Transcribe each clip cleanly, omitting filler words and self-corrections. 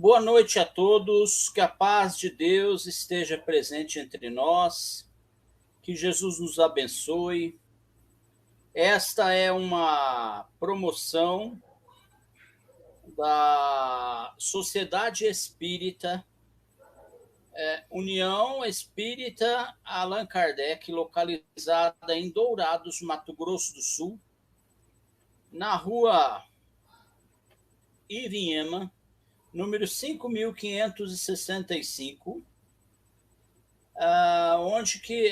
Boa noite a todos, que a paz de Deus esteja presente entre nós, que Jesus nos abençoe. Esta é uma promoção da Sociedade Espírita, União Espírita Allan Kardec, localizada em Dourados, Mato Grosso do Sul, na rua Ivinhema, número 5.565,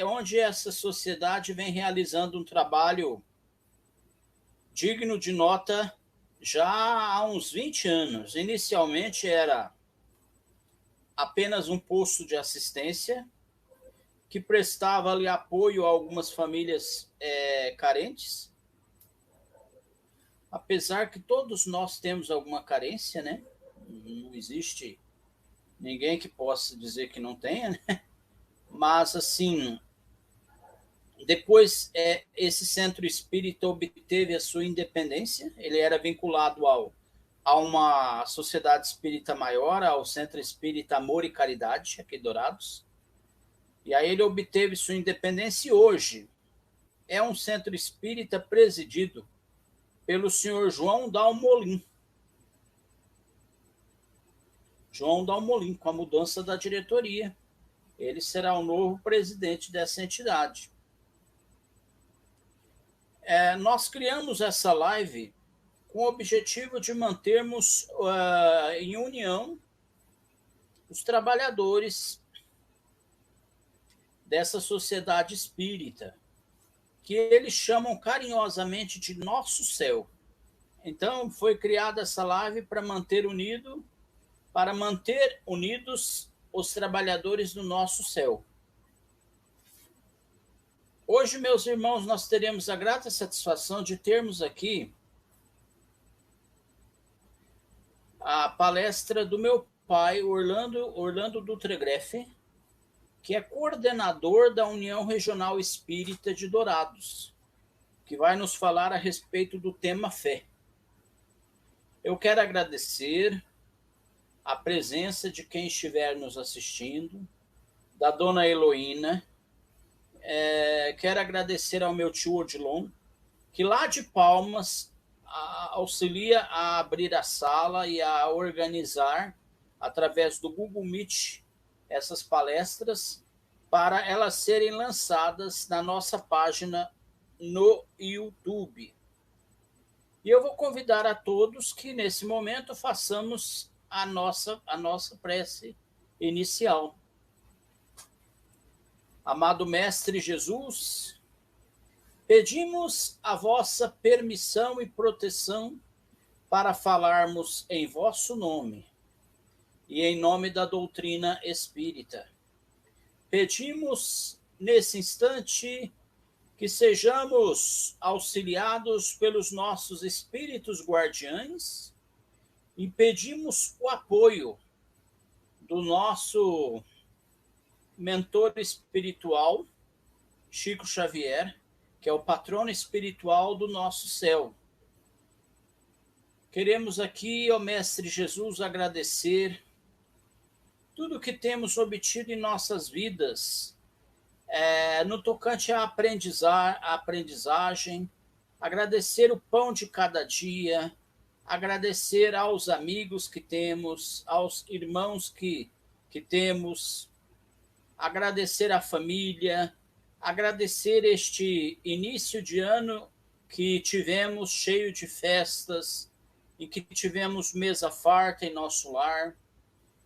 onde essa sociedade vem realizando um trabalho digno de nota já há uns 20 anos. Inicialmente era apenas um posto de assistência que prestava ali apoio a algumas famílias carentes, apesar que todos nós temos alguma carência, né? Não existe ninguém que possa dizer que não tenha, né? Mas, assim, depois esse centro espírita obteve a sua independência, ele era vinculado a uma sociedade espírita maior, ao Centro Espírita Amor e Caridade, aqui em Dourados, e aí ele obteve sua independência e hoje é um centro espírita presidido pelo senhor João Dalmolin. João Dalmolin, com a mudança da diretoria, ele será o novo presidente dessa entidade. Nós criamos essa live com o objetivo de mantermos em união os trabalhadores dessa sociedade espírita, que eles chamam carinhosamente de Nosso Céu. Então, foi criada essa live para manter unidos os trabalhadores do Nosso Céu. Hoje, meus irmãos, nós teremos a grata satisfação de termos aqui a palestra do meu pai, Orlando Dutra Greff, que é coordenador da União Regional Espírita de Dourados, que vai nos falar a respeito do tema fé. Eu quero agradecer a presença de quem estiver nos assistindo, da dona Heloína. Quero agradecer ao meu tio Odilon, que lá de Palmas auxilia a abrir a sala e a organizar, através do Google Meet, essas palestras, para elas serem lançadas na nossa página no YouTube. E eu vou convidar a todos que, nesse momento, façamos a nossa prece inicial. Amado Mestre Jesus, pedimos a vossa permissão e proteção para falarmos em vosso nome e em nome da doutrina espírita. Pedimos, nesse instante, que sejamos auxiliados pelos nossos espíritos guardiães e pedimos o apoio do nosso mentor espiritual, Chico Xavier, que é o patrono espiritual do nosso céu. Queremos aqui, ó Mestre Jesus, agradecer tudo que temos obtido em nossas vidas, no tocante à aprendizagem, agradecer o pão de cada dia, agradecer aos amigos que temos, aos irmãos que temos, agradecer à família, agradecer este início de ano que tivemos cheio de festas, em que tivemos mesa farta em nosso lar,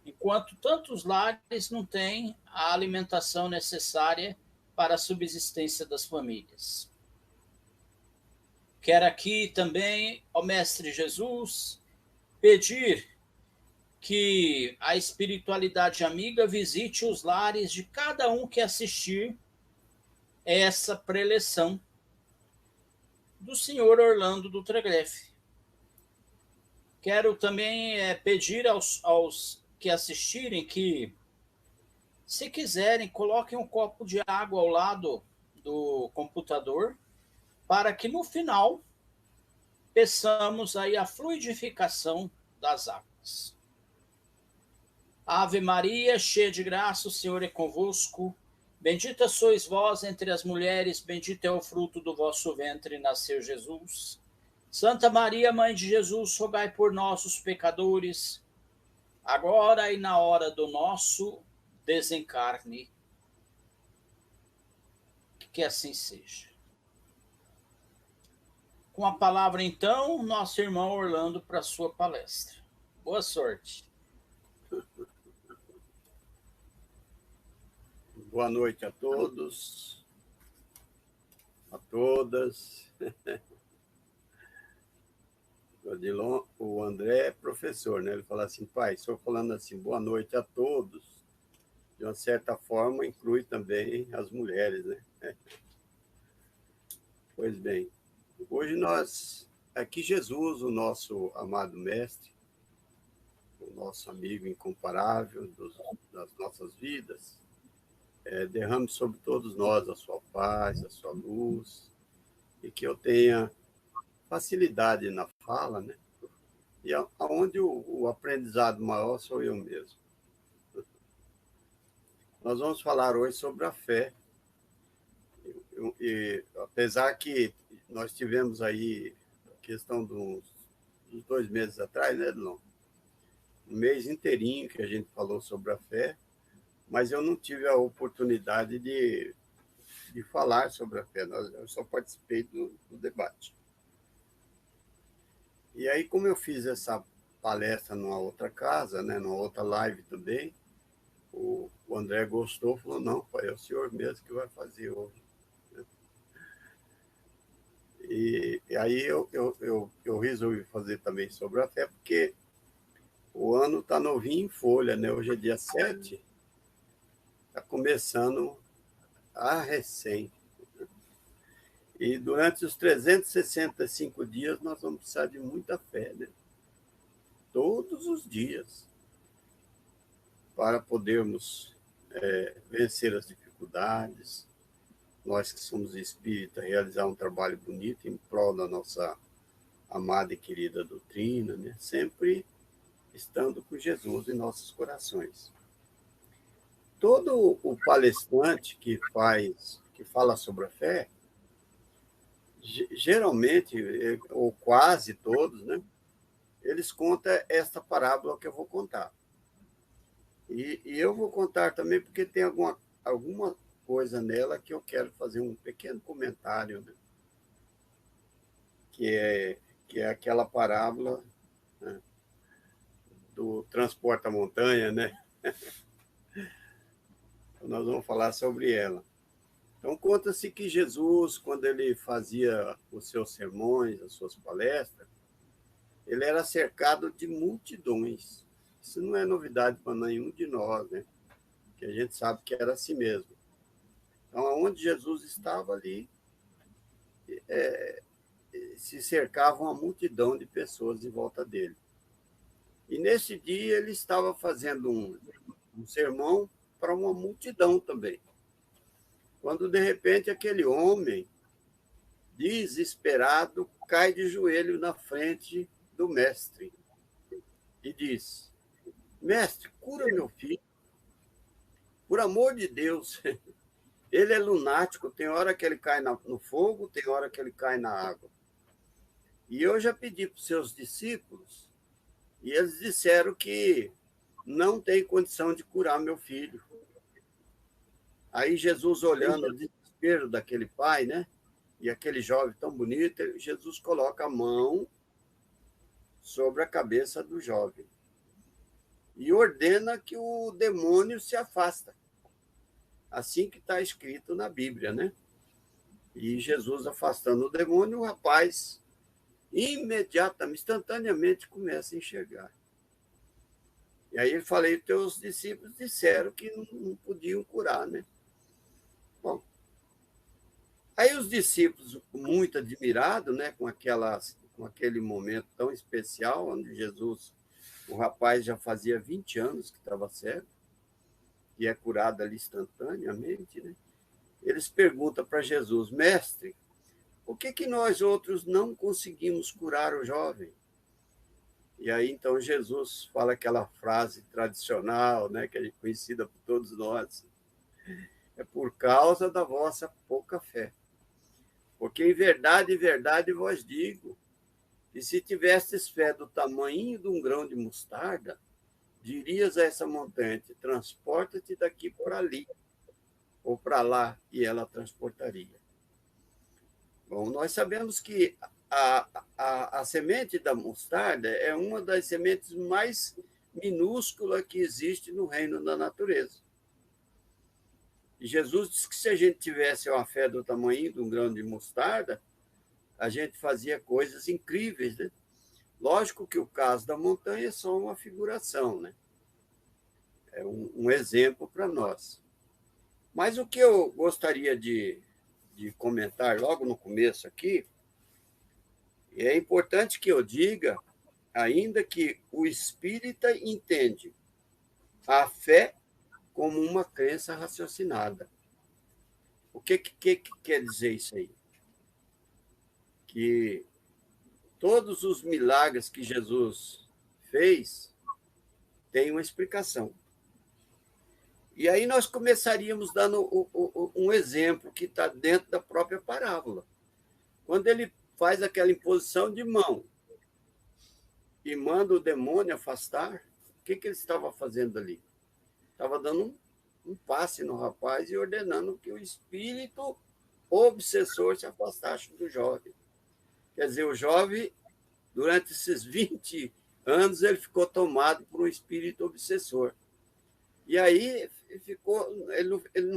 enquanto tantos lares não têm a alimentação necessária para a subsistência das famílias. Quero aqui também, ao Mestre Jesus, pedir que a espiritualidade amiga visite os lares de cada um que assistir essa preleção do senhor Orlando Dutra Greff. Quero também pedir aos que assistirem que, se quiserem, coloquem um copo de água ao lado do computador, para que no final peçamos aí a fluidificação das águas. Ave Maria, cheia de graça, o Senhor é convosco. Bendita sois vós entre as mulheres, bendito é o fruto do vosso ventre, nasceu Jesus. Santa Maria, Mãe de Jesus, rogai por nós, os pecadores, agora e na hora do nosso desencarne. Que assim seja. Com a palavra, então, nosso irmão Orlando para a sua palestra. Boa sorte. Boa noite a todos, a todas. O André é professor, né? Ele fala assim, pai, estou falando assim, boa noite a todos. De uma certa forma, inclui também as mulheres, né? Pois bem, hoje nós, aqui Jesus, o nosso amado mestre, o nosso amigo incomparável das nossas vidas, derrame sobre todos nós a sua paz, a sua luz, e que eu tenha facilidade na fala, né? E aonde o aprendizado maior sou eu mesmo. Nós vamos falar hoje sobre a fé. E apesar que nós tivemos aí a questão dos 2 meses atrás, né, Edlon? Um mês inteirinho que a gente falou sobre a fé, mas eu não tive a oportunidade de falar sobre a fé. Eu só participei do debate. E aí, como eu fiz essa palestra numa outra casa, né, numa outra live também, o André gostou, falou, não, pai, é o senhor mesmo que vai fazer hoje. E aí eu resolvi fazer também sobre a fé, porque o ano está novinho em folha, né? Hoje é dia 7, está começando a recém. E durante os 365 dias nós vamos precisar de muita fé, né? Todos os dias, para podermos vencer as dificuldades, nós que somos espíritas, realizar um trabalho bonito em prol da nossa amada e querida doutrina, né? Sempre estando com Jesus em nossos corações. Todo o palestrante que fala sobre a fé, geralmente, ou quase todos, né? Eles contam esta parábola que eu vou contar. E eu vou contar também porque tem alguma coisa nela que eu quero fazer um pequeno comentário, né? que é aquela parábola, né, do transporta-montanha, né? Nós vamos falar sobre ela. Então, conta-se que Jesus, quando ele fazia os seus sermões, as suas palestras, ele era cercado de multidões. Isso não é novidade para nenhum de nós, né? Que a gente sabe que era assim mesmo. Então, onde Jesus estava ali, se cercava uma multidão de pessoas em volta dele. E nesse dia ele estava fazendo um sermão para uma multidão também. Quando, de repente, aquele homem, desesperado, cai de joelho na frente do mestre e diz, mestre, cura meu filho, por amor de Deus, ele é lunático, tem hora que ele cai no fogo, tem hora que ele cai na água. E eu já pedi para os seus discípulos, e eles disseram que não tem condição de curar meu filho. Aí Jesus, olhando o desespero daquele pai, né? E aquele jovem tão bonito, Jesus coloca a mão sobre a cabeça do jovem e ordena que o demônio se afasta. Assim que está escrito na Bíblia, né? E Jesus afastando o demônio, o rapaz imediatamente, instantaneamente começa a enxergar. E aí ele falei, teus discípulos disseram que não podiam curar, né? Bom, aí os discípulos, muito admirados, né, com aquele momento tão especial, onde Jesus, o rapaz já fazia 20 anos que estava cego, e é curado ali instantaneamente, né? Eles perguntam para Jesus, mestre, por que nós outros não conseguimos curar o jovem? E aí, então, Jesus fala aquela frase tradicional, né, que é conhecida por todos nós: é por causa da vossa pouca fé. Porque em verdade vos digo, que se tivestes fé do tamanho de um grão de mostarda, dirias a essa montanha: transporta-te daqui para ali, ou para lá, e ela transportaria. Bom, nós sabemos que a semente da mostarda é uma das sementes mais minúsculas que existe no reino da natureza. E Jesus disse que se a gente tivesse uma fé do tamanho de um grão de mostarda, a gente fazia coisas incríveis, né? Lógico que o caso da montanha é só uma figuração, né? É um exemplo para nós. Mas o que eu gostaria de comentar logo no começo aqui, é importante que eu diga, ainda que o espírita entende a fé como uma crença raciocinada. O que quer dizer isso aí? Que todos os milagres que Jesus fez têm uma explicação. E aí nós começaríamos dando um exemplo que está dentro da própria parábola. Quando ele faz aquela imposição de mão e manda o demônio afastar, o que ele estava fazendo ali? Estava dando um passe no rapaz e ordenando que o espírito obsessor se afastasse do jovem. Quer dizer, o jovem, durante esses 20 anos, ele ficou tomado por um espírito obsessor. E aí ele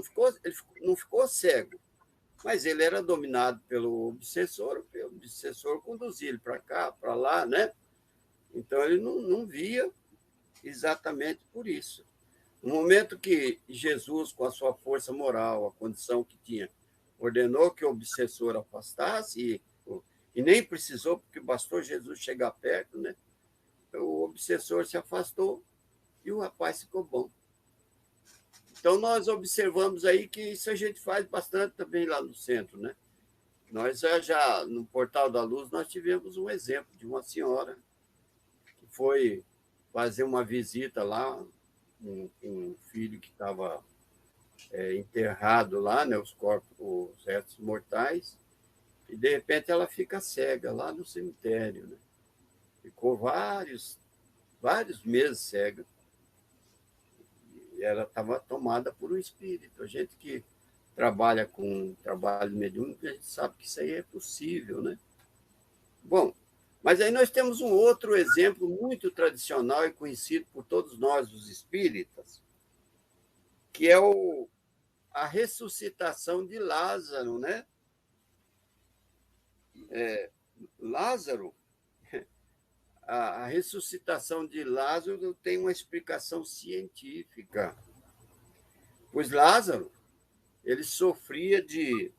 não ficou cego, mas ele era dominado pelo obsessor, o obsessor conduzia ele para cá, para lá, né? Então ele não via exatamente por isso. No momento que Jesus, com a sua força moral, a condição que tinha, ordenou que o obsessor afastasse, e nem precisou, porque bastou Jesus chegar perto, né? O obsessor se afastou e o rapaz ficou bom. Então, nós observamos aí que isso a gente faz bastante também lá no centro, né? Nós já no Portal da Luz, nós tivemos um exemplo de uma senhora que foi fazer uma visita lá, um filho que estava enterrado lá, né, os restos mortais, e de repente ela fica cega lá no cemitério, né? Ficou vários meses cega. E ela estava tomada por um espírito. A gente que trabalha com trabalho mediúnico, a gente sabe que isso aí é possível, né? Bom, mas aí nós temos um outro exemplo muito tradicional e conhecido por todos nós, os espíritas, que é a ressuscitação de Lázaro, né? Lázaro, a ressuscitação de Lázaro tem uma explicação científica, pois Lázaro, ele sofria de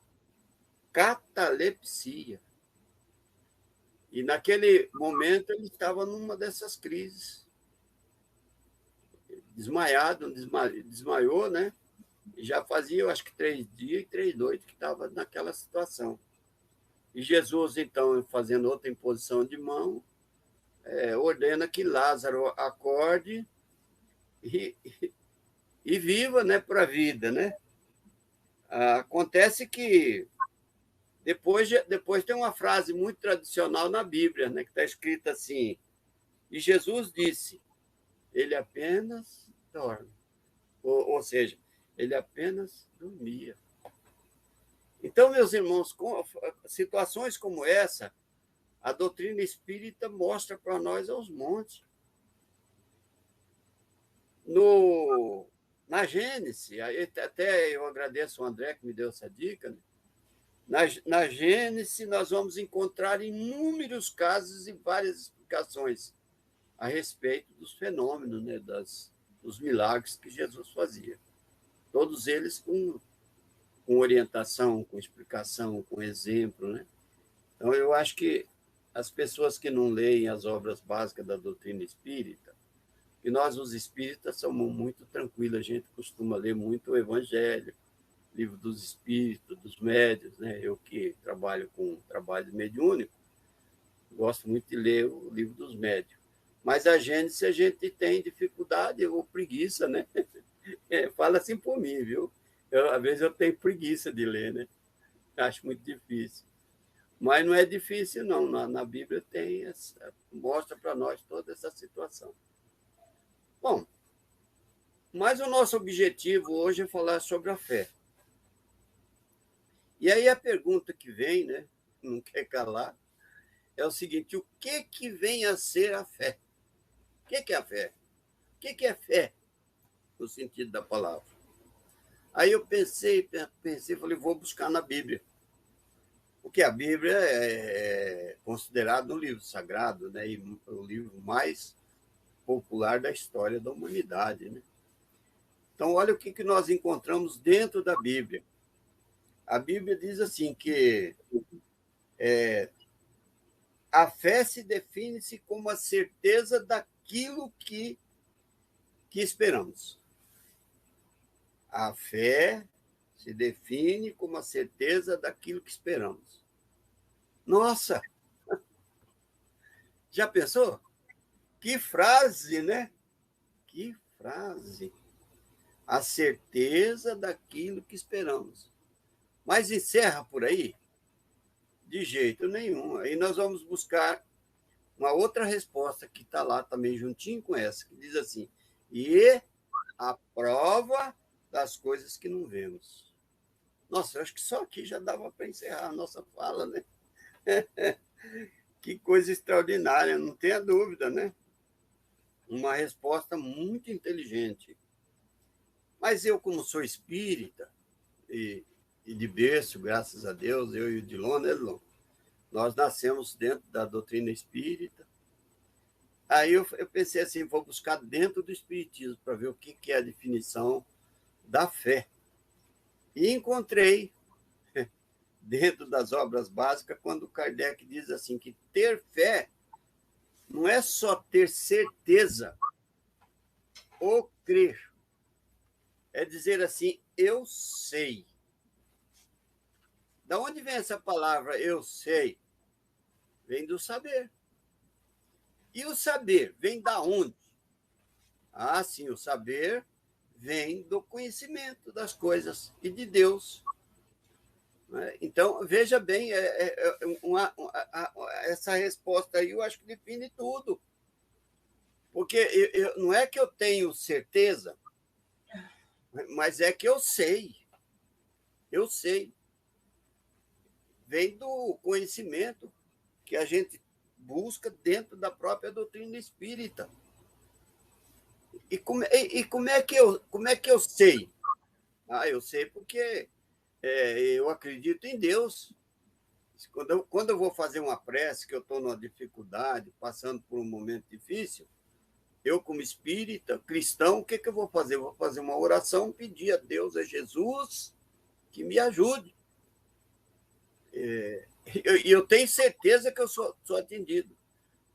catalepsia. E naquele momento ele estava numa dessas crises. Desmaiado, desmaiou, né? E já fazia, eu acho que 3 dias e 3 noites que estava naquela situação. E Jesus, então, fazendo outra imposição de mão, ordena que Lázaro acorde e viva, né, para a vida, né? Acontece que depois tem uma frase muito tradicional na Bíblia, né, que está escrita assim: e Jesus disse, ele apenas dorme. Ou seja, ele apenas dormia. Então, meus irmãos, com situações como essa, a doutrina espírita mostra para nós aos montes. Na Gênesis, até eu agradeço ao André que me deu essa dica, né? Na Gênesis, nós vamos encontrar inúmeros casos e várias explicações a respeito dos fenômenos, né, dos milagres que Jesus fazia. Todos eles com orientação, com explicação, com exemplo, né? Então, eu acho que as pessoas que não leem as obras básicas da doutrina espírita, que nós, os espíritas, somos muito tranquilos, a gente costuma ler muito o Evangelho, Livro dos Espíritos, dos Médiuns, né? Eu que trabalho com trabalho mediúnico, gosto muito de ler o Livro dos Médiuns. Mas a Gênesis a gente tem dificuldade ou preguiça, né? Fala assim por mim, viu? Às vezes eu tenho preguiça de ler, né? Acho muito difícil. Mas não é difícil, não. Na Bíblia tem mostra para nós toda essa situação. Bom, mas o nosso objetivo hoje é falar sobre a fé. E aí a pergunta que vem, né? Não quer calar, é o seguinte: o que vem a ser a fé? O que é a fé? O que é fé, no sentido da palavra? Aí eu pensei, falei, vou buscar na Bíblia. Porque a Bíblia é considerado um livro sagrado, né? E o livro mais popular da história da humanidade, né? Então, olha o que nós encontramos dentro da Bíblia. A Bíblia diz assim que a fé se define-se como a certeza daquilo que esperamos. A fé se define como a certeza daquilo que esperamos. Nossa! Já pensou? Que frase, né? Que frase! A certeza daquilo que esperamos. Mas encerra por aí? De jeito nenhum. Aí nós vamos buscar uma outra resposta que está lá também juntinho com essa, que diz assim: e a prova das coisas que não vemos. Nossa, eu acho que só aqui já dava para encerrar a nossa fala, né? Que coisa extraordinária, não tenha dúvida, né? Uma resposta muito inteligente. Mas eu, como sou espírita, e de berço, graças a Deus, eu e o Dilon, né, Dilon? Nós nascemos dentro da doutrina espírita. Aí eu pensei assim, vou buscar dentro do espiritismo para ver o que é a definição da fé. E encontrei, dentro das obras básicas, quando Kardec diz assim, que ter fé não é só ter certeza ou crer. É dizer assim, eu sei. Da onde vem essa palavra eu sei? Vem do saber. E o saber vem da onde? Ah, sim, o saber vem do conhecimento das coisas e de Deus. Então, veja bem, essa resposta aí eu acho que define tudo. Porque não é que eu tenho certeza, mas é que eu sei. Eu sei. Vem do conhecimento que a gente busca dentro da própria doutrina espírita. E como é que eu sei? Ah, eu sei porque eu acredito em Deus. Quando eu vou fazer uma prece, que eu estou numa dificuldade, passando por um momento difícil, eu, como espírita, cristão, o que eu vou fazer? Eu vou fazer uma oração, pedir a Deus, a Jesus, que me ajude. E eu tenho certeza que eu sou atendido.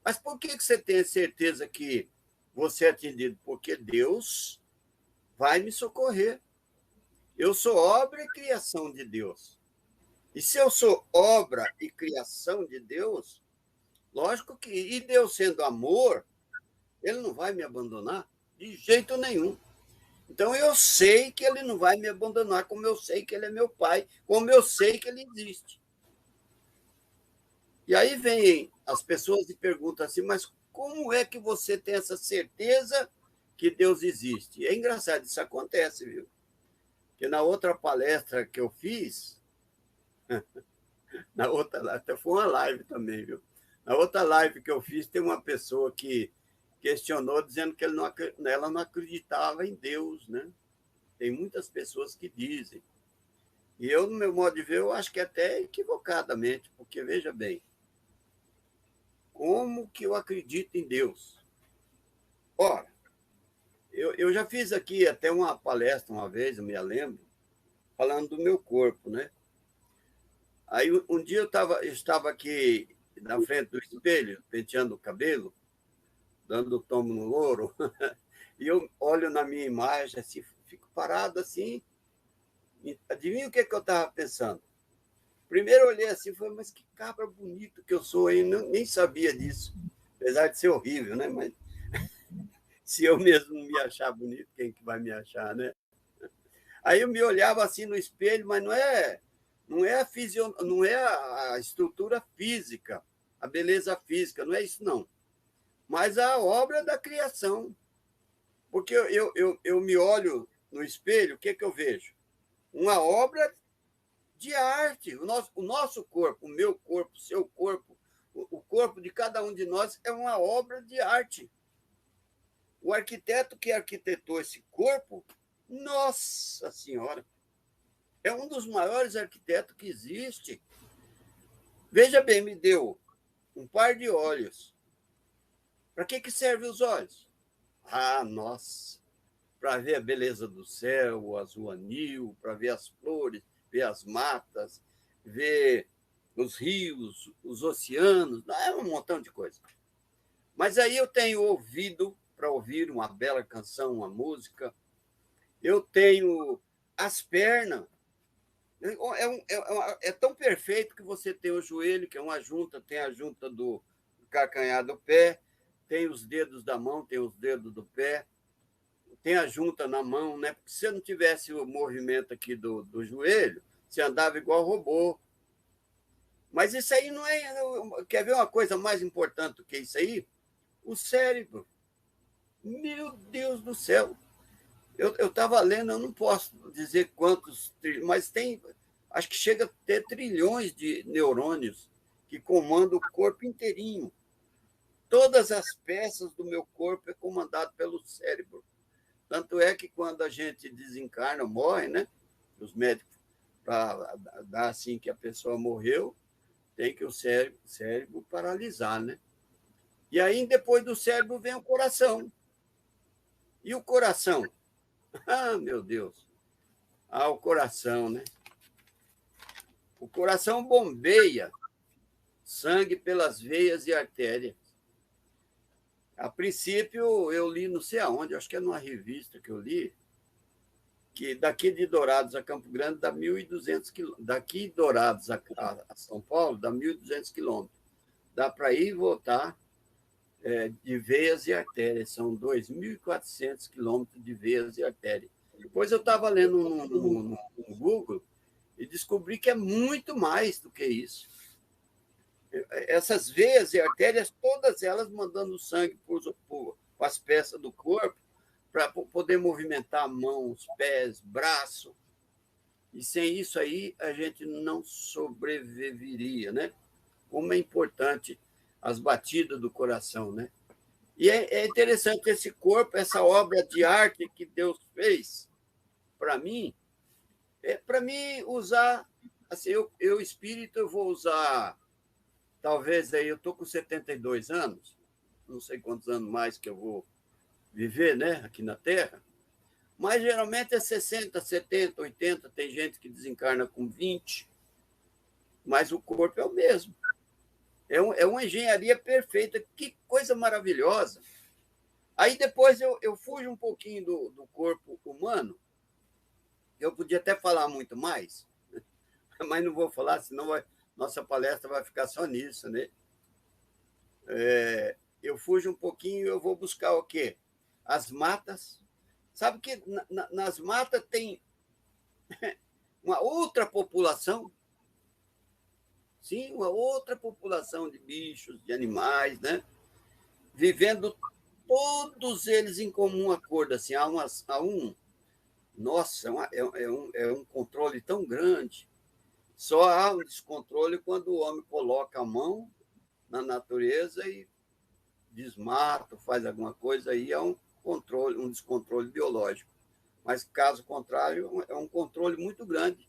Mas por que você tem certeza que você é atendido? Porque Deus vai me socorrer. Eu sou obra e criação de Deus. E se eu sou obra e criação de Deus, lógico que, e Deus sendo amor, ele não vai me abandonar de jeito nenhum. Então eu sei que ele não vai me abandonar, como eu sei que ele é meu pai, como eu sei que ele existe. E aí vem as pessoas e perguntam assim, mas como é que você tem essa certeza que Deus existe? É engraçado, isso acontece, viu? Porque na outra palestra que eu fiz, na outra, até foi uma live também, viu? Na outra live que eu fiz, tem uma pessoa que questionou, dizendo que ela não acreditava em Deus, né? Tem muitas pessoas que dizem. E eu, no meu modo de ver, eu acho que até equivocadamente, porque, veja bem, como que eu acredito em Deus? Ora, eu já fiz aqui até uma palestra uma vez, eu me lembro, falando do meu corpo, né? Aí um dia eu estava aqui na frente do espelho, penteando o cabelo, dando tomo no louro, e eu olho na minha imagem, assim, fico parado assim, e adivinha o que eu estava pensando? Primeiro eu olhei assim e falei, mas que cabra bonito que eu sou, hein? Nem sabia disso. Apesar de ser horrível, né? Mas se eu mesmo não me achar bonito, quem que vai me achar, né? Aí eu me olhava assim no espelho, mas não é a estrutura física, a beleza física, não é isso, não. Mas a obra da criação. Porque eu me olho no espelho, o que, que eu vejo? Uma obra de arte. O nosso corpo, o meu corpo, o seu corpo, o corpo de cada um de nós é uma obra de arte. O arquiteto que arquitetou esse corpo, nossa senhora, é um dos maiores arquitetos que existe. Veja bem, me deu um par de olhos. Para que servem os olhos? Ah, nossa, para ver a beleza do céu, o azul anil, para ver as flores, ver as matas, ver os rios, os oceanos, é um montão de coisa. Mas aí eu tenho ouvido para ouvir uma bela canção, uma música, eu tenho as pernas. É tão perfeito que você tem o joelho, que é uma junta, tem a junta do calcanhar do pé, tem os dedos da mão, tem os dedos do pé, tem a junta na mão, né? Porque se você não tivesse o movimento aqui do joelho, você andava igual robô. Mas isso aí não é. Quer ver uma coisa mais importante do que isso aí? O cérebro. Meu Deus do céu. Eu estava lendo, eu não posso dizer quantos, mas tem, acho que chega a ter trilhões de neurônios que comandam o corpo inteirinho. Todas as peças do meu corpo é comandado pelo cérebro. Tanto é que quando a gente desencarna, morre, né? Os médicos, para dar assim que a pessoa morreu, tem que o cérebro paralisar, né? E aí, depois do cérebro, vem o coração. E o coração? Ah, meu Deus. Ah, o coração, né? O coração bombeia sangue pelas veias e artérias. A princípio, eu li não sei aonde, acho que é numa revista que eu li, que daqui de Dourados a Campo Grande dá 1.200 quilômetros. Daqui de Dourados a São Paulo dá 1.200 quilômetros. Dá para ir e voltar de veias e artérias. São 2.400 quilômetros de veias e artérias. Depois eu estava lendo no Google e descobri que é muito mais do que isso. Essas veias e artérias, todas elas mandando sangue para as peças do corpo, para poder movimentar mãos, pés, braço. E sem isso aí, a gente não sobreviveria, né? Como é importante as batidas do coração, né? E é interessante esse corpo, essa obra de arte que Deus fez para mim, para mim usar, assim, eu espírito, eu vou usar, talvez aí, eu estou com 72 anos, não sei quantos anos mais que eu vou viver, né, aqui na Terra, mas geralmente é 60, 70, 80, tem gente que desencarna com 20, mas o corpo é o mesmo. É uma engenharia perfeita, que coisa maravilhosa. Aí depois eu fujo um pouquinho do corpo humano, eu podia até falar muito mais, mas não vou falar, senão nossa palestra vai ficar só nisso, né? Eu fujo um pouquinho, eu vou buscar o quê? As matas. Sabe que nas matas tem uma outra população, sim, uma outra população de bichos, de animais, né? Vivendo todos eles em comum acordo, assim, nossa, é um controle tão grande. Só há um descontrole quando o homem coloca a mão na natureza e desmata, faz alguma coisa, aí é um controle, um descontrole biológico. Mas, caso contrário, é um controle muito grande.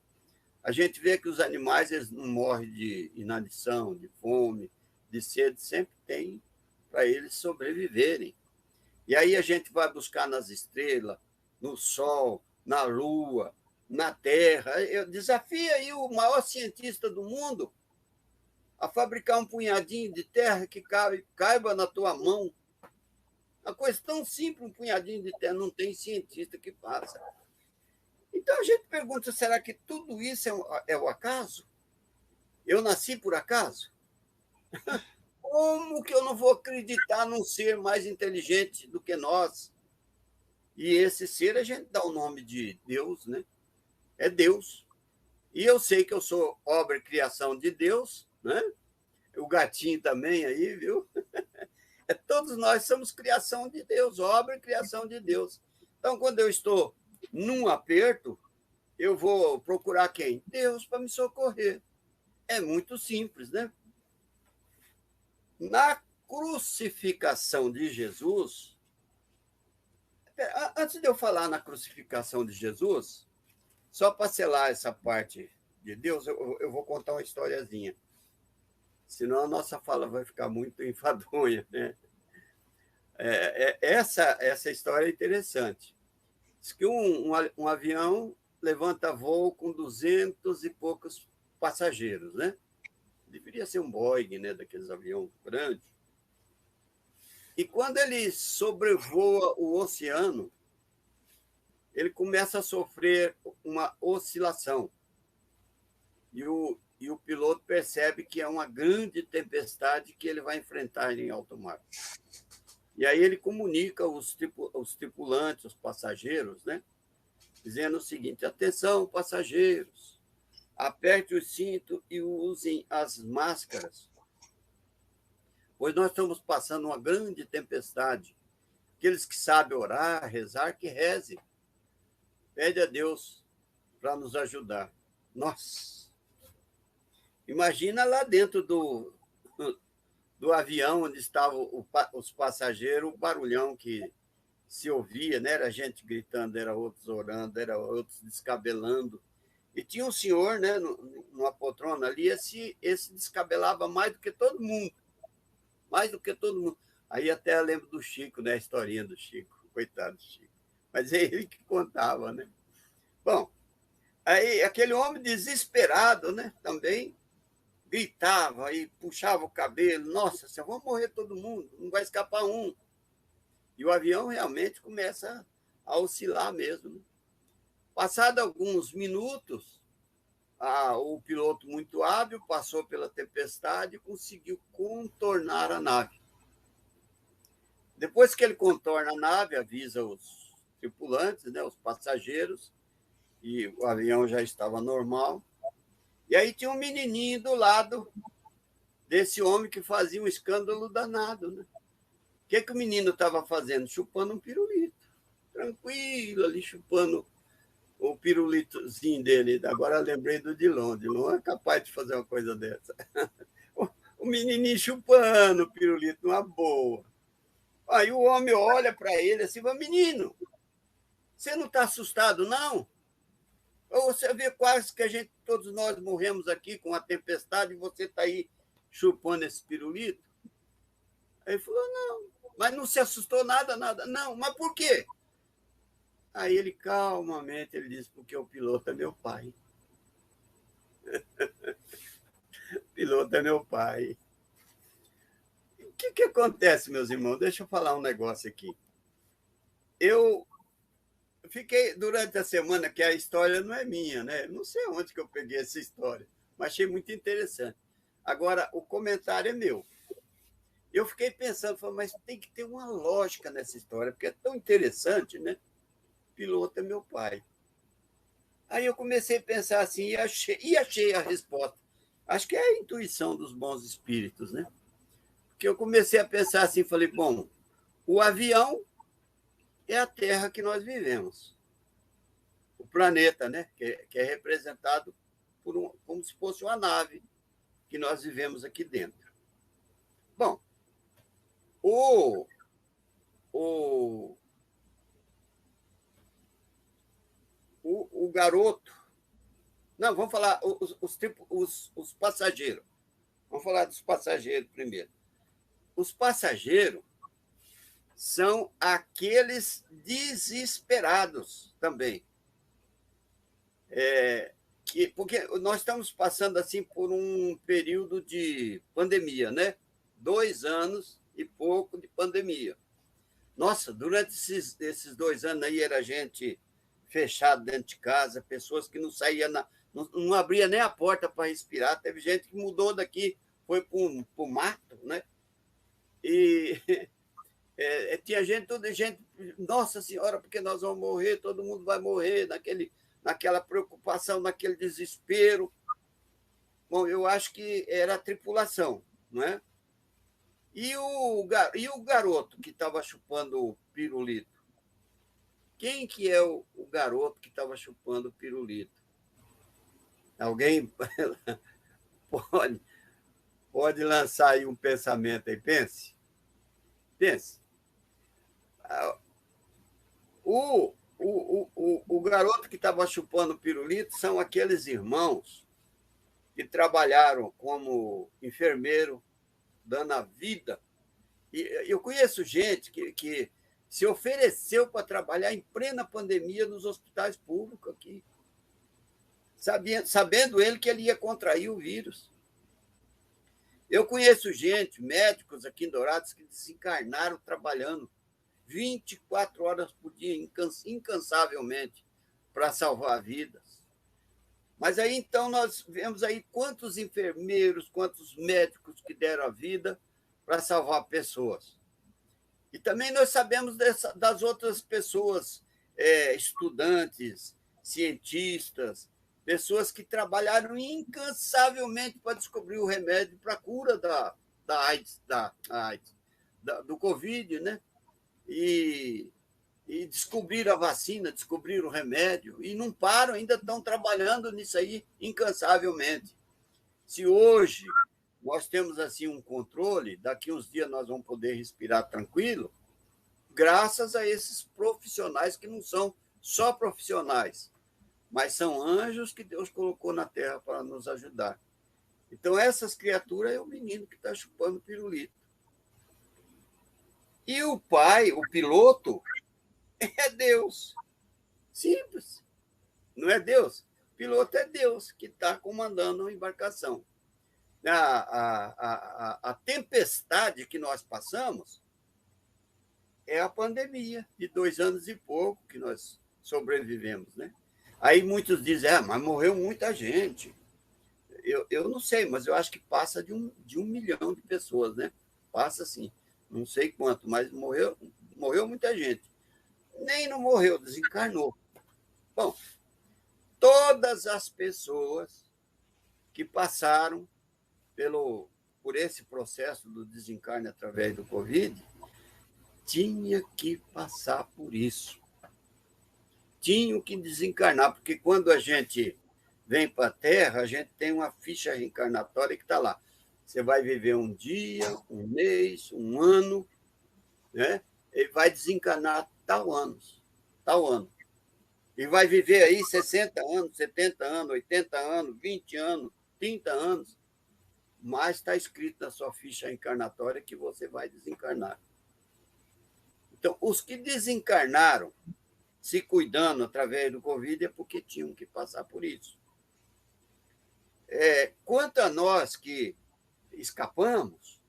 A gente vê que os animais eles não morrem de inanição, de fome, de sede, sempre tem para eles sobreviverem. E aí a gente vai buscar nas estrelas, no Sol, na Lua, na Terra. Eu desafio aí o maior cientista do mundo a fabricar um punhadinho de terra que caiba na tua mão. Uma coisa tão simples, um punhadinho de terra, não tem cientista que faça. Então a gente pergunta, será que tudo isso é o acaso? Eu nasci por acaso? Como que eu não vou acreditar num ser mais inteligente do que nós? E esse ser a gente dá o nome de Deus, né? É Deus. E eu sei que eu sou obra e criação de Deus, né? O gatinho também aí, viu? Todos nós somos criação de Deus, obra e criação de Deus. Então, quando eu estou num aperto, eu vou procurar quem? Deus para me socorrer. É muito simples, né? Na crucificação de Jesus, antes de eu falar na crucificação de Jesus, só para selar essa parte de Deus, eu vou contar uma historiazinha. Senão a nossa fala vai ficar muito enfadonha, né? Essa história é interessante. Diz que um avião levanta voo com 200 e poucos passageiros, né? Deveria ser um Boeing, né? Daqueles aviões grandes. E quando ele sobrevoa o oceano, ele começa a sofrer uma oscilação. E o piloto percebe que é uma grande tempestade que ele vai enfrentar em alto mar. E aí ele comunica os tripulantes, os passageiros, né? Dizendo o seguinte: atenção, passageiros, aperte o cinto e usem as máscaras, pois nós estamos passando uma grande tempestade. Aqueles que sabem orar, rezar, que reze. Pede a Deus para nos ajudar. Nossa! Imagina lá dentro do avião onde estavam os passageiros, o barulhão que se ouvia, né? Era gente gritando, era outros orando, era outros descabelando. E tinha um senhor, né, numa poltrona ali, esse descabelava mais do que todo mundo. Mais do que todo mundo. Aí até eu lembro do Chico, né? A historinha do Chico. Coitado do Chico. Mas é ele que contava, né? Bom, aí aquele homem desesperado, né? Também gritava e puxava o cabelo. Nossa, se eu vou morrer todo mundo, não vai escapar um. E o avião realmente começa a oscilar mesmo. Né? Passado alguns minutos, o piloto muito hábil passou pela tempestade e conseguiu contornar a nave. Depois que ele contorna a nave, avisa os tripulantes, né, os passageiros, e o avião já estava normal. E aí tinha um menininho do lado desse homem que fazia um escândalo danado. Né? O que o menino estava fazendo? Chupando um pirulito. Tranquilo, ali chupando o pirulitozinho dele. Agora eu lembrei do Dilon. Dilon é capaz de fazer uma coisa dessa. O menininho chupando o pirulito, numa boa. Aí o homem olha para ele assim, fala: menino, você não está assustado, não? Ou você vê quase que todos nós morremos aqui com a tempestade e você está aí chupando esse pirulito? Aí ele falou: não, mas não se assustou nada. Não, mas por quê? Aí ele calmamente ele disse: porque o piloto é meu pai. O piloto é meu pai. O que acontece, meus irmãos? Deixa eu falar um negócio aqui. Eu fiquei durante a semana, que a história não é minha, né? Não sei onde que eu peguei essa história, mas achei muito interessante. Agora, o comentário é meu. Eu fiquei pensando, mas tem que ter uma lógica nessa história, porque é tão interessante, né? O piloto é meu pai. Aí eu comecei a pensar assim e achei a resposta. Acho que é a intuição dos bons espíritos, né? Porque eu comecei a pensar assim, falei: bom, o avião é a Terra que nós vivemos. O planeta, né? Que é representado como se fosse uma nave que nós vivemos aqui dentro. Bom, o garoto... Não, vamos falar os passageiros. Vamos falar dos passageiros primeiro. Os passageiros são aqueles desesperados também. Porque nós estamos passando assim por um período de pandemia, né? 2 anos e pouco de pandemia. Nossa, durante esses 2 anos aí era gente fechada dentro de casa, pessoas que não saíam, não abria nem a porta para respirar. Teve gente que mudou daqui, foi para o mato, né? E tinha gente, toda gente, Nossa Senhora, porque nós vamos morrer, todo mundo vai morrer, naquela preocupação, naquele desespero. Bom, eu acho que era a tripulação, não é? E o garoto que estava chupando o pirulito? Quem que é o garoto que estava chupando o pirulito? Alguém pode, pode lançar aí um pensamento aí? Pense. Pense. O garoto que estava chupando pirulito são aqueles irmãos que trabalharam como enfermeiro, dando a vida. E eu conheço gente que se ofereceu para trabalhar em plena pandemia nos hospitais públicos aqui, sabendo ele que ele ia contrair o vírus. Eu conheço gente, médicos aqui em Dourados, que desencarnaram trabalhando 24 horas por dia, incansavelmente, para salvar vidas. Mas aí, então, nós vemos aí quantos enfermeiros, quantos médicos que deram a vida para salvar pessoas. E também nós sabemos das outras pessoas, estudantes, cientistas, pessoas que trabalharam incansavelmente para descobrir o remédio para a cura da AIDS, do Covid, né? E descobriram a vacina, descobriram o remédio, e não param, ainda estão trabalhando nisso aí incansavelmente. Se hoje nós temos assim um controle, daqui uns dias nós vamos poder respirar tranquilo, graças a esses profissionais que não são só profissionais, mas são anjos que Deus colocou na terra para nos ajudar. Então, essas criaturas é o menino que está chupando pirulito. E o pai, o piloto, é Deus. Simples. Não é Deus? O piloto é Deus que está comandando a embarcação. A tempestade que nós passamos é a pandemia de 2 anos e pouco que nós sobrevivemos, né? Aí muitos dizem, mas morreu muita gente. Eu não sei, mas eu acho que passa de 1 milhão de pessoas, né? Passa sim. Não sei quanto, mas morreu muita gente. Nem não morreu, desencarnou. Bom, todas as pessoas que passaram por esse processo do desencarne através do Covid tinha que passar por isso. Tinham que desencarnar, porque quando a gente vem para a Terra, a gente tem uma ficha reencarnatória que está lá. Você vai viver um dia, um mês, um ano, né? E vai desencarnar tal ano. E vai viver aí 60 anos, 70 anos, 80 anos, 20 anos, 30 anos. Mas está escrito na sua ficha reencarnatória que você vai desencarnar. Então, os que desencarnaram se cuidando através do Covid é porque tinham que passar por isso. Quanto a nós que escapamos,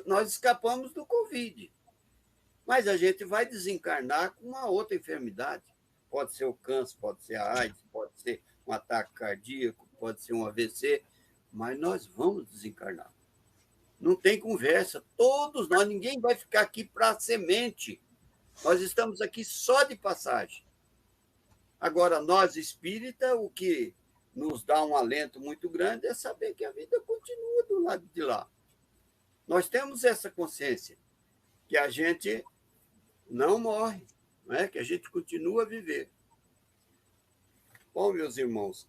nós escapamos do Covid, mas a gente vai desencarnar com uma outra enfermidade. Pode ser o câncer, pode ser a AIDS, pode ser um ataque cardíaco, pode ser um AVC, mas nós vamos desencarnar. Não tem conversa. Todos nós, ninguém vai ficar aqui para semente. Nós estamos aqui só de passagem. Agora, nós espírita, o que nos dá um alento muito grande é saber que a vida continua do lado de lá. Nós temos essa consciência que a gente não morre, não é? Que a gente continua a viver. Bom, meus irmãos,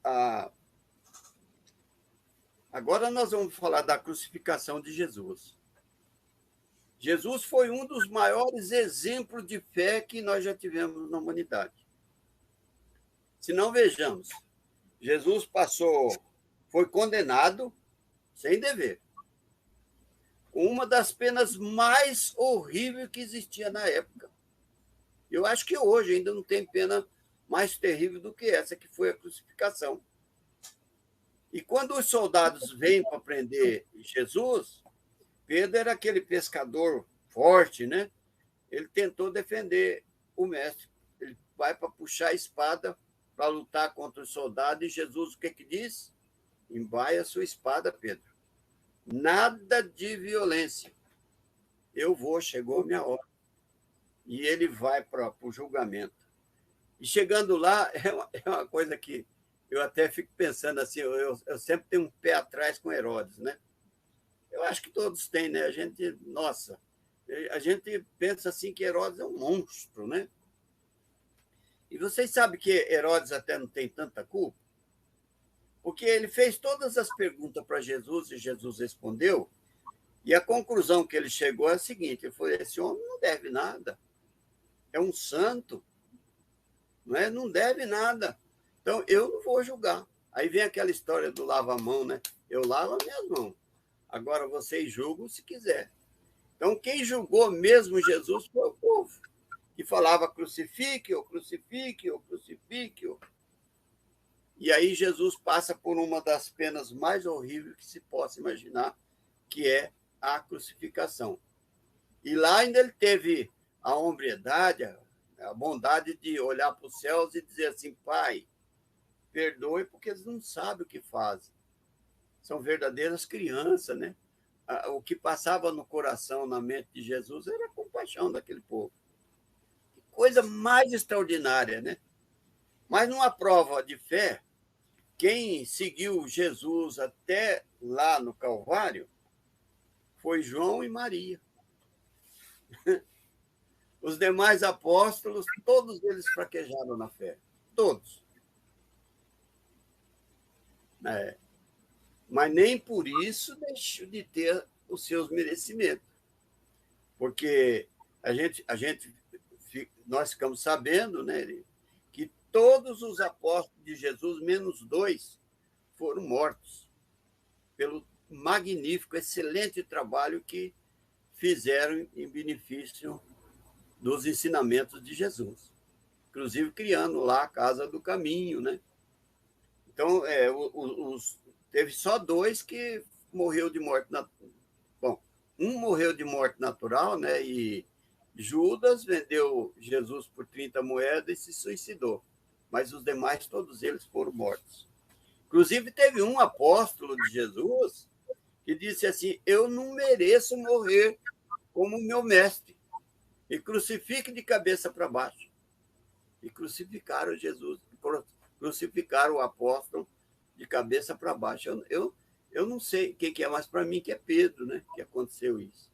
agora nós vamos falar da crucificação de Jesus. Jesus foi um dos maiores exemplos de fé que nós já tivemos na humanidade. Se não vejamos, Jesus foi condenado sem dever, com uma das penas mais horríveis que existia na época. Eu acho que hoje ainda não tem pena mais terrível do que essa, que foi a crucificação. E quando os soldados vêm para prender Jesus, Pedro era aquele pescador forte, né? Ele tentou defender o mestre. Ele vai para puxar a espada para lutar contra os soldados, e Jesus o que diz? Embaia a sua espada, Pedro. Nada de violência. eu vou, chegou a minha hora. E ele vai para o julgamento. E chegando lá, é uma coisa que eu até fico pensando assim, eu sempre tenho um pé atrás com Herodes, né? Eu acho que todos têm, né? A gente pensa assim que Herodes é um monstro, né? E vocês sabem que Herodes até não tem tanta culpa? Porque ele fez todas as perguntas para Jesus e Jesus respondeu, e a conclusão que ele chegou é a seguinte: ele falou, esse homem não deve nada, é um santo, não é? Não deve nada. Então, eu não vou julgar. Aí vem aquela história do lava-mão, né? Eu lavo as minhas mãos. Agora vocês julgam se quiser. Então, quem julgou mesmo Jesus foi o povo, que falava crucifique-o, crucifique-o, crucifique-o. E aí Jesus passa por uma das penas mais horríveis que se possa imaginar, que é a crucificação. E lá ainda ele teve a hombridade, a bondade de olhar para os céus e dizer assim, Pai, perdoe porque eles não sabem o que fazem. São verdadeiras crianças, né? O que passava no coração, na mente de Jesus, era a compaixão daquele povo. Que coisa mais extraordinária, né? Mas numa prova de fé, quem seguiu Jesus até lá no Calvário foi João e Maria. Os demais apóstolos, todos eles fraquejaram na fé. Todos. É. Mas nem por isso deixou de ter os seus merecimentos. Porque nós ficamos sabendo, né, que todos os apóstolos de Jesus, menos 2, foram mortos pelo magnífico, excelente trabalho que fizeram em benefício dos ensinamentos de Jesus. Inclusive criando lá a Casa do Caminho, né? Então, teve só 2 que morreu de morte natural. Bom, um morreu de morte natural, né? E Judas vendeu Jesus por 30 moedas e se suicidou. Mas os demais, todos eles foram mortos. Inclusive, teve um apóstolo de Jesus que disse assim, eu não mereço morrer como meu mestre. E crucifique de cabeça para baixo. E crucificaram Jesus, crucificaram o apóstolo de cabeça para baixo. Eu não sei quem que é, mas para mim que é Pedro, né, que aconteceu isso.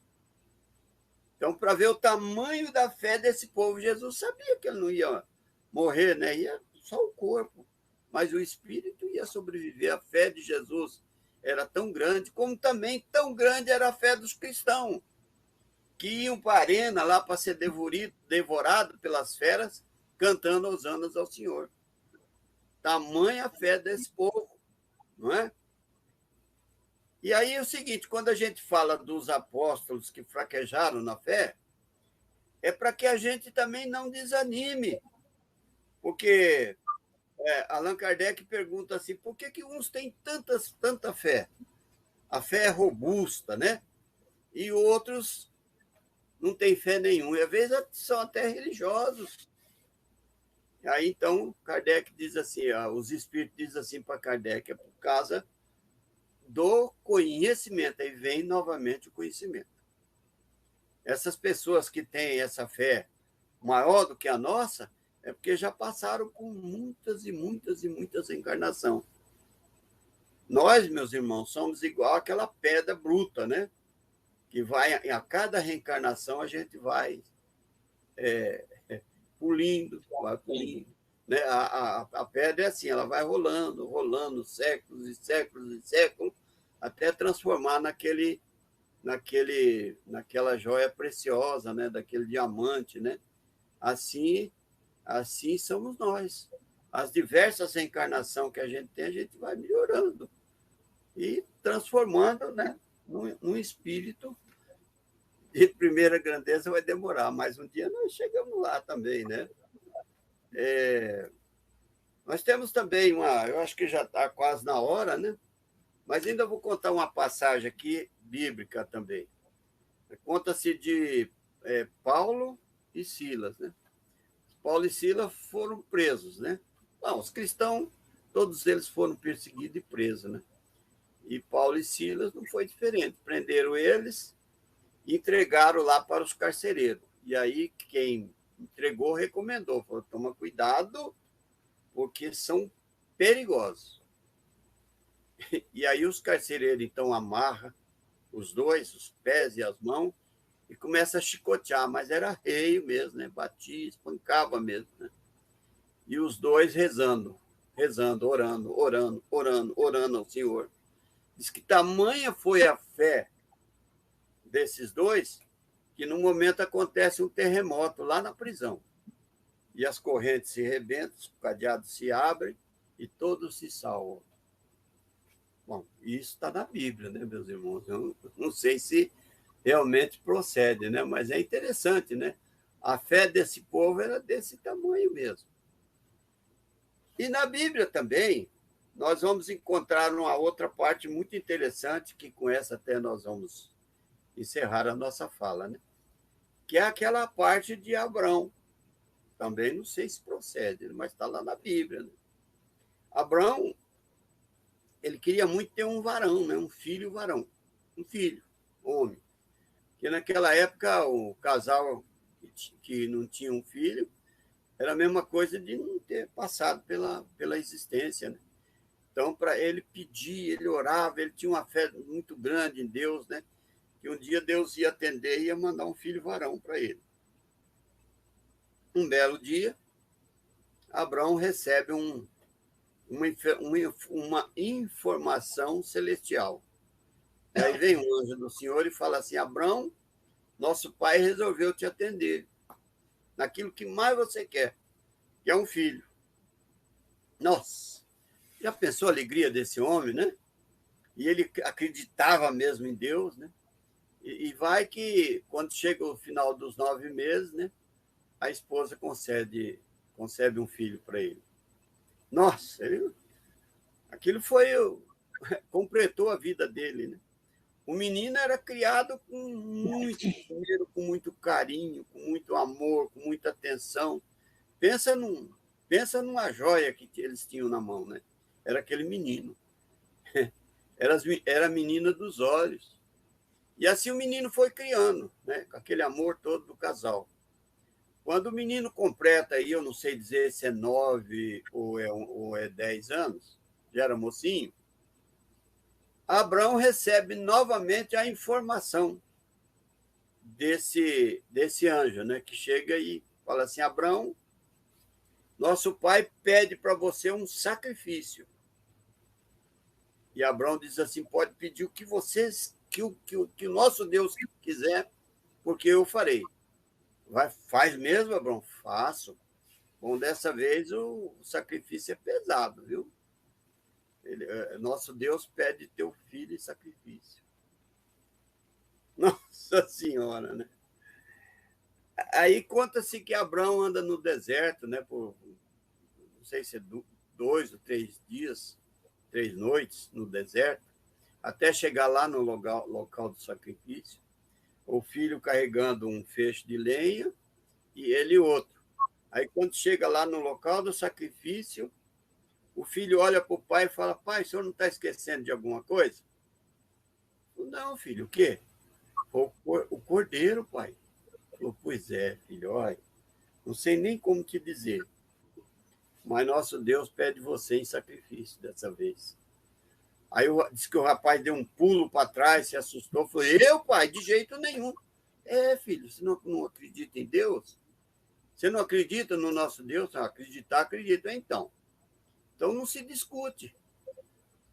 Então, para ver o tamanho da fé desse povo, Jesus sabia que ele não ia morrer, né? Ia só o corpo, mas o espírito ia sobreviver. A fé de Jesus era tão grande, como também tão grande era a fé dos cristãos, que iam para a arena lá para ser devorado pelas feras, cantando hosanas ao Senhor. Tamanha fé desse povo, não é? E aí é o seguinte, quando a gente fala dos apóstolos que fraquejaram na fé, é para que a gente também não desanime, porque Allan Kardec pergunta assim, por que uns têm tanta fé? A fé é robusta, né? E outros não têm fé nenhuma, e às vezes são até religiosos. Aí, então, Kardec diz assim, os espíritos dizem assim para Kardec, é por causa do conhecimento, aí vem novamente o conhecimento. Essas pessoas que têm essa fé maior do que a nossa, é porque já passaram por muitas e muitas e muitas encarnações. Nós, meus irmãos, somos igual àquela pedra bruta, né? Que vai, a cada reencarnação, a gente vai pulindo, vai pulindo. Né? A pedra é assim, ela vai rolando, rolando, séculos e séculos e séculos, até transformar naquela joia preciosa, né? Daquele diamante, né? Assim somos nós. As diversas reencarnações que a gente vai melhorando e transformando, né, num espírito de primeira grandeza. Vai demorar, mas um dia nós chegamos lá também, né? Nós temos também eu acho que já está quase na hora, né? Mas ainda vou contar uma passagem aqui bíblica também. Conta-se de Paulo e Silas, né? Paulo e Silas foram presos, né? Não, os cristãos, todos eles foram perseguidos e presos, né? E Paulo e Silas não foi diferente. Prenderam eles entregaram lá para os carcereiros. E aí quem entregou recomendou, falou, toma cuidado, porque são perigosos. E aí os carcereiros, então, amarram os dois, os pés e as mãos, e começa a chicotear, mas era reio mesmo, né? Batia, espancava mesmo, né? E os dois rezando, orando ao Senhor. Diz que tamanha foi a fé desses dois que no momento acontece um terremoto lá na prisão. E as correntes se rebentam, os cadeados se abrem e todos se salvam. Bom, isso está na Bíblia, né, meus irmãos? Eu não sei se realmente procede, né? Mas é interessante, né? A fé desse povo era desse tamanho mesmo. E na Bíblia também, nós vamos encontrar uma outra parte muito interessante, que com essa até nós vamos encerrar a nossa fala, né? Que é aquela parte de Abrão. Também não sei se procede, mas está lá na Bíblia. Né? Abrão, ele queria muito ter um varão, né? Um filho varão. Um filho, homem. Porque naquela época, o casal que não tinha um filho era a mesma coisa de não ter passado pela existência. Né? Então, para ele pedir, ele orava, ele tinha uma fé muito grande em Deus, né? Que um dia Deus ia atender e ia mandar um filho varão para ele. Um belo dia, Abraão recebe uma informação celestial. E aí vem um anjo do Senhor e fala assim, Abraão, nosso pai resolveu te atender naquilo que mais você quer, que é um filho. Nossa, já pensou a alegria desse homem, né? E ele acreditava mesmo em Deus, né? E vai que, quando chega o final dos 9 meses, né? A esposa concebe um filho para ele. Nossa, aquilo completou a vida dele, né? O menino era criado com muito dinheiro, com muito carinho, com muito amor, com muita atenção. Pensa numa joia que eles tinham na mão, né? Era aquele menino. Era a menina dos olhos. E assim o menino foi criando, né? Com aquele amor todo do casal. Quando o menino completa aí, eu não sei dizer se é 9 ou é 10 anos, já era mocinho, Abraão recebe novamente a informação desse anjo, né? Que chega e fala assim, Abraão, nosso pai pede para você um sacrifício. E Abraão diz assim, pode pedir o que que o nosso Deus quiser, porque eu farei. Faz mesmo, Abraão? Faço. Bom, dessa vez o sacrifício é pesado, viu? Nosso Deus pede teu filho em sacrifício. Nossa Senhora, né? Aí conta-se que Abraão anda no deserto, né? Por não sei se é 2 ou 3 dias, 3 noites no deserto, até chegar lá no local do sacrifício. O filho carregando um feixe de lenha e ele outro. Aí, quando chega lá no local do sacrifício, o filho olha para o pai e fala, pai, o senhor não está esquecendo de alguma coisa? Não, filho, o quê? O cordeiro, pai. Falou, pois é, filho, olha, não sei nem como te dizer, mas nosso Deus pede você em sacrifício dessa vez. Aí disse que o rapaz deu um pulo para trás, se assustou, falou, eu, pai, de jeito nenhum. Filho, você não acredita em Deus? Você não acredita no nosso Deus? Não, acreditar, acredita. Então não se discute.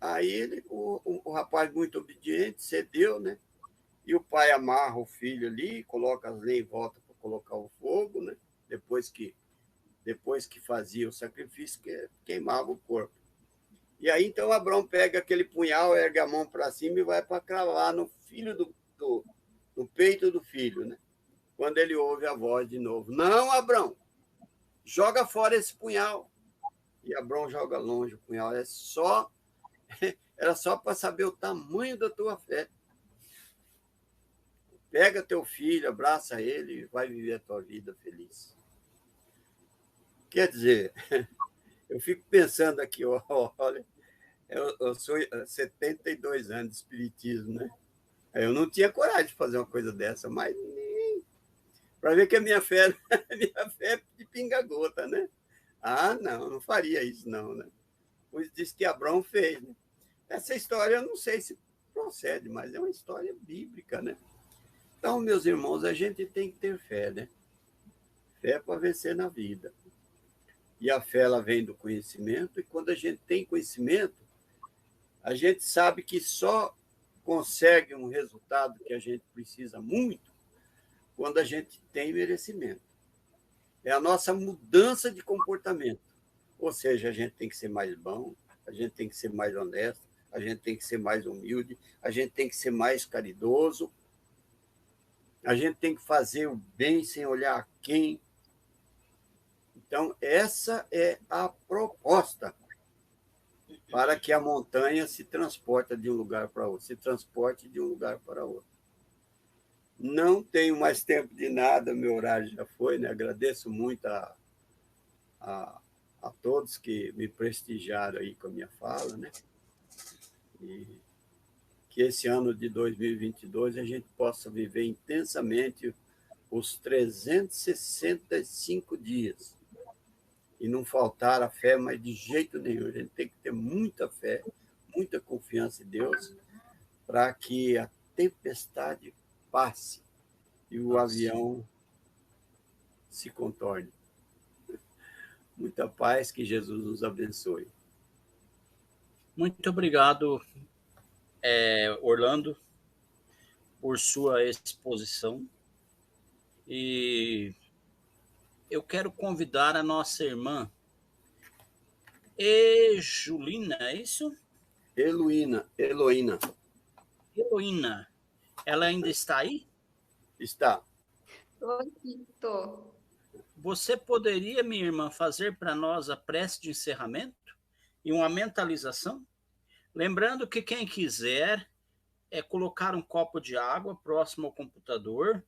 Aí o rapaz muito obediente cedeu, né? E o pai amarra o filho ali, coloca as lenhas em volta para colocar o fogo, né? Depois que fazia o sacrifício, queimava o corpo. E aí, então, Abraão pega aquele punhal, ergue a mão para cima e vai para cravar no no peito do filho, né? Quando ele ouve a voz de novo. Não, Abraão, joga fora esse punhal. E Abraão joga longe o punhal. Era só para saber o tamanho da tua fé. Pega teu filho, abraça ele e vai viver a tua vida feliz. Quer dizer, eu fico pensando aqui, olha, eu sou 72 anos de espiritismo, né? Eu não tinha coragem de fazer uma coisa dessa, mas para ver que a minha fé, minha fé é de pinga-gota, né? Ah, não, não faria isso, não, né? Pois disse que Abraão fez, né? Essa história eu não sei se procede, mas é uma história bíblica, né? Então, meus irmãos, a gente tem que ter fé, né? Fé para vencer na vida. E a fé, ela vem do conhecimento, e quando a gente tem conhecimento, a gente sabe que só consegue um resultado que a gente precisa muito quando a gente tem merecimento. É a nossa mudança de comportamento. Ou seja, a gente tem que ser mais bom, a gente tem que ser mais honesto, a gente tem que ser mais humilde, a gente tem que ser mais caridoso, a gente tem que fazer o bem sem olhar a quem. Então, essa é a proposta para que a montanha se transporte de um lugar para outro, se transporte de um lugar para outro. Não tenho mais tempo de nada, meu horário já foi, né? Agradeço muito a todos que me prestigiaram aí com a minha fala, né? E que esse ano de 2022 a gente possa viver intensamente os 365 dias e não faltar a fé, mas de jeito nenhum. A gente tem que ter muita fé, muita confiança em Deus para que a tempestade passe e o avião se contorne. Muita paz, que Jesus nos abençoe. Muito obrigado, Orlando, por sua exposição. E eu quero convidar a nossa irmã Julina, é isso? Heloína. Heloína. Ela ainda está aí? Está. Tô. Você poderia, minha irmã, fazer para nós a prece de encerramento e uma mentalização? Lembrando que quem quiser colocar um copo de água próximo ao computador,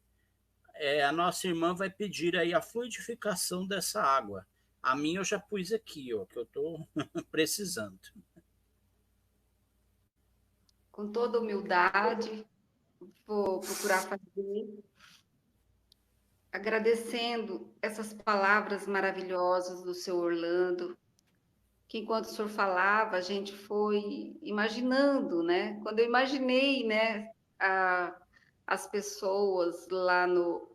a nossa irmã vai pedir aí a fluidificação dessa água. A minha eu já pus aqui, ó, que eu estou precisando. Com toda humildade, vou procurar fazer, agradecendo essas palavras maravilhosas do seu Orlando, que enquanto o senhor falava, a gente foi imaginando, né? Quando eu imaginei, né, as pessoas lá no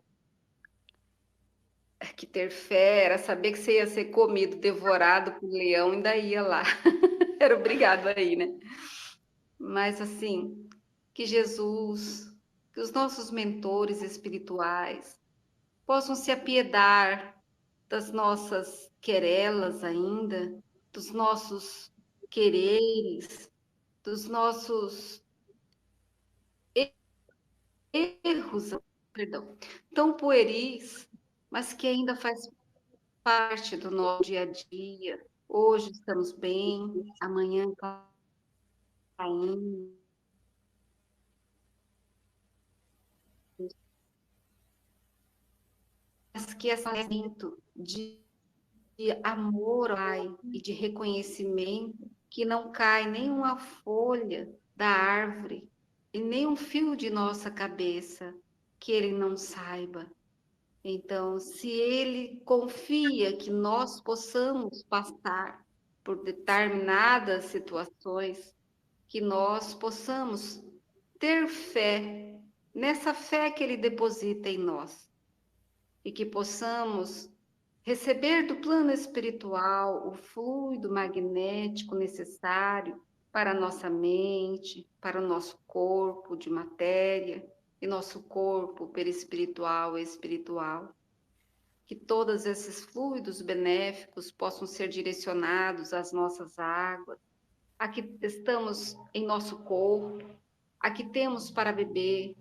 que ter fé, era saber que você ia ser comido, devorado por leão, ainda ia lá. Era obrigado aí, né? Mas assim, que Jesus, que os nossos mentores espirituais possam se apiedar das nossas querelas ainda, dos nossos quereres, dos nossos erros, perdão, tão pueris, mas que ainda faz parte do nosso dia a dia. Hoje estamos bem, amanhã caindo. Mas que esse momento de amor, Pai, e de reconhecimento, que não cai nenhuma folha da árvore e nem um fio de nossa cabeça que Ele não saiba. Então, se Ele confia que nós possamos passar por determinadas situações, que nós possamos ter fé, nessa fé que Ele deposita em nós, e que possamos receber do plano espiritual o fluido magnético necessário para a nossa mente, para o nosso corpo de matéria e nosso corpo perispiritual e espiritual. Que todos esses fluidos benéficos possam ser direcionados às nossas águas, a que estamos em nosso corpo, a que temos para beber,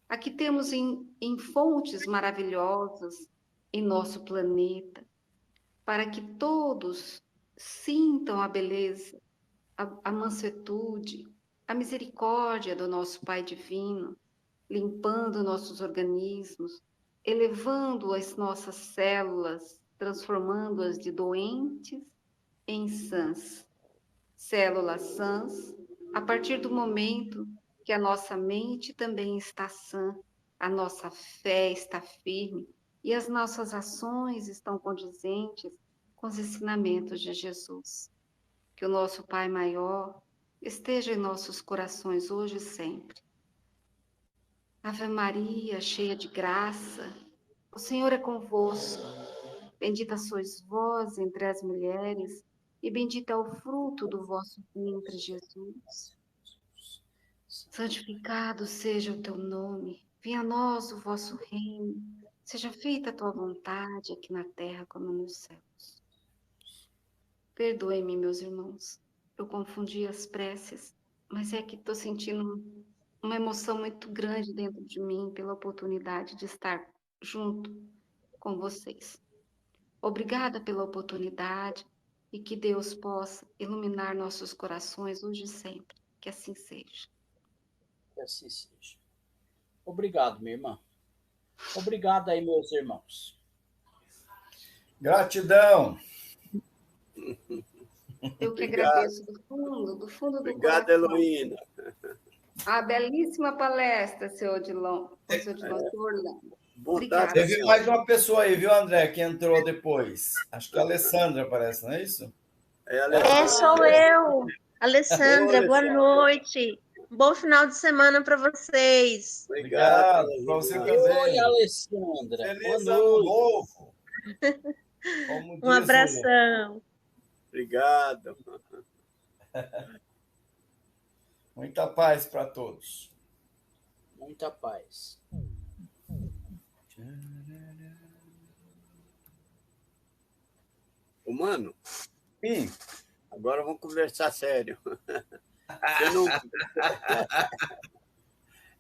a que temos em fontes maravilhosas em nosso planeta, para que todos sintam a beleza, a mansuetude, a misericórdia do nosso Pai Divino, limpando nossos organismos, elevando as nossas células, transformando-as de doentes em sãs. Células sãs, a partir do momento que a nossa mente também está sã, a nossa fé está firme e as nossas ações estão condizentes com os ensinamentos de Jesus. Que o nosso Pai maior esteja em nossos corações hoje e sempre. Ave Maria, cheia de graça, o Senhor é convosco. Bendita sois vós entre as mulheres, e bendito é o fruto do vosso ventre, Jesus. Santificado seja o teu nome, venha a nós o vosso reino, seja feita a tua vontade, aqui na terra como nos céus. Perdoem-me, meus irmãos, eu confundi as preces, mas é que estou sentindo uma emoção muito grande dentro de mim pela oportunidade de estar junto com vocês. Obrigada pela oportunidade e que Deus possa iluminar nossos corações hoje e sempre. Que assim seja. Que assim seja. Obrigado, minha irmã. Obrigado aí, meus irmãos. Gratidão. Eu que agradeço do fundo do Obrigado, coração. Heloína. A belíssima palestra, seu Odilon, seu Orlando. Obrigada. Teve mais uma pessoa aí, viu, André, que entrou depois. Acho que a Alessandra parece, não é isso? Sou eu, Alessandra. Oi, Boa noite. Bom final de semana para vocês. Obrigado. Para você Heloína. também. Oi, Alessandra. Feliz Boa ano noite. novo. Como Um diz o- abração. Obrigado. Muita paz para todos. Muita paz. Ô, mano, Sim. agora vamos conversar sério.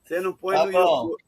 Você não põe Tá no bom. YouTube,